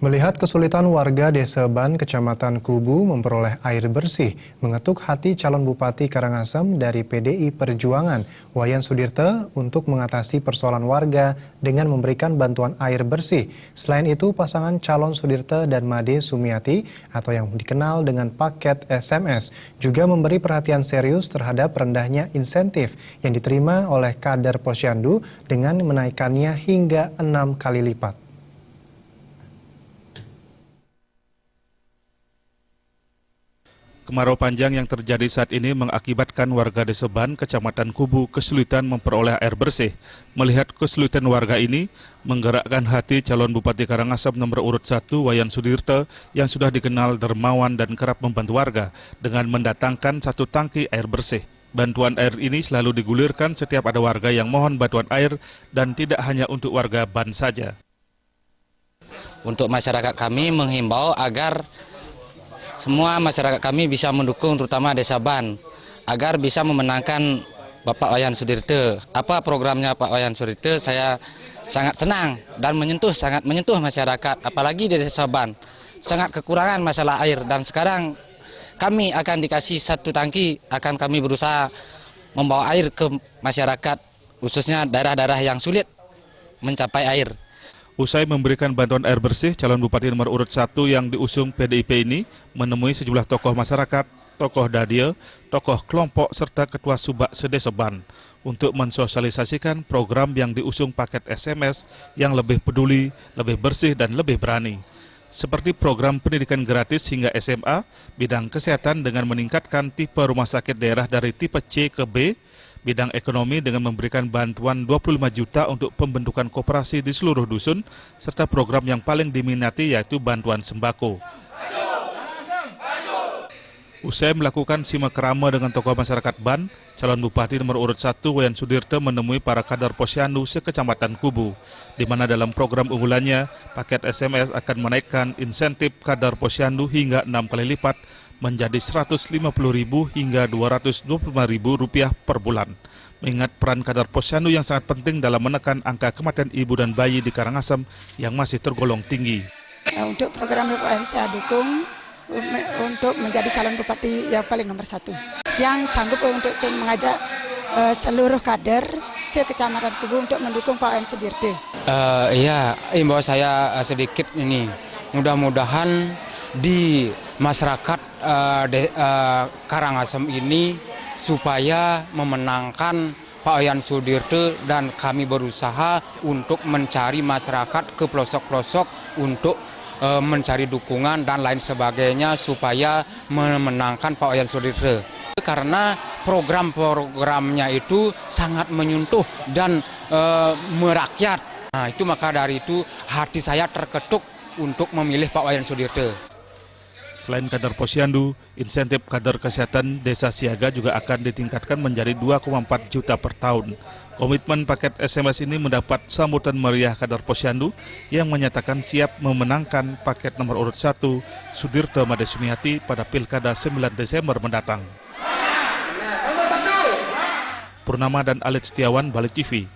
Melihat kesulitan warga Desa Ban, Kecamatan Kubu memperoleh air bersih, mengetuk hati calon Bupati Karangasem dari PDI Perjuangan, Wayan Sudirte, untuk mengatasi persoalan warga dengan memberikan bantuan air bersih. Selain itu, pasangan calon Sudirte dan Made Sumiati, atau yang dikenal dengan paket SMS, juga memberi perhatian serius terhadap rendahnya insentif yang diterima oleh kader Posyandu dengan menaikkannya hingga 6 kali lipat. Kemarau panjang yang terjadi saat ini mengakibatkan warga Desa Ban, Kecamatan Kubu kesulitan memperoleh air bersih. Melihat kesulitan warga ini, menggerakkan hati calon Bupati Karangasem nomor urut 1 Wayan Sudirte yang sudah dikenal dermawan dan kerap membantu warga dengan mendatangkan 1 tangki air bersih. Bantuan air ini selalu digulirkan setiap ada warga yang mohon bantuan air dan tidak hanya untuk warga Ban saja. Untuk masyarakat kami menghimbau agar semua masyarakat kami bisa mendukung terutama Desa Ban agar bisa memenangkan Bapak Wayan Sudirte. Apa programnya Pak Wayan Sudirte, saya sangat senang dan sangat menyentuh masyarakat, apalagi di Desa Ban. Sangat kekurangan masalah air dan sekarang kami akan dikasih 1 tangki, akan kami berusaha membawa air ke masyarakat, khususnya daerah-daerah yang sulit mencapai air. Usai memberikan bantuan air bersih, calon Bupati nomor urut 1 yang diusung PDIP ini menemui sejumlah tokoh masyarakat, tokoh Dadia, tokoh kelompok, serta ketua Subak Sedesa Ban untuk mensosialisasikan program yang diusung paket SMS yang lebih peduli, lebih bersih, dan lebih berani. Seperti program pendidikan gratis hingga SMA, bidang kesehatan dengan meningkatkan tipe rumah sakit daerah dari tipe C ke B, bidang ekonomi dengan memberikan bantuan 25 juta untuk pembentukan koperasi di seluruh dusun, serta program yang paling diminati yaitu bantuan sembako. Usai melakukan simak krama dengan tokoh masyarakat Ban, calon Bupati nomor urut 1 Wayan Sudirte menemui para kader Posyandu se-Kecamatan Kubu, di mana dalam program unggulannya, paket SMS akan menaikkan insentif kader Posyandu hingga 6 kali lipat, menjadi Rp150.000 hingga Rp225.000 per bulan. Mengingat peran kader Posyandu yang sangat penting dalam menekan angka kematian ibu dan bayi di Karangasem yang masih tergolong tinggi. Untuk program BPN saya dukung untuk menjadi calon bupati yang paling nomor 1. Yang sanggup untuk mengajak seluruh kader se-Kecamatan Kubu untuk mendukung Pak Wayan Sudirte. Iya, imbau saya sedikit ini. Mudah-mudahan di masyarakat Karangasem ini supaya memenangkan Pak Wayan Sudirte, dan kami berusaha untuk mencari masyarakat ke pelosok-pelosok untuk mencari dukungan dan lain sebagainya supaya memenangkan Pak Wayan Sudirte. Karena program-programnya itu sangat menyentuh dan merakyat. Nah, itu maka dari itu hati saya terketuk untuk memilih Pak Wayan Sudirte. Selain kader Posyandu, insentif kader kesehatan Desa Siaga juga akan ditingkatkan menjadi 2,4 juta per tahun. Komitmen paket SMS ini mendapat sambutan meriah kader Posyandu yang menyatakan siap memenangkan paket nomor urut 1 Sudirte Made Sumiati pada Pilkada 9 Desember mendatang. Purnama dan Alit Setiawan, Bali TV.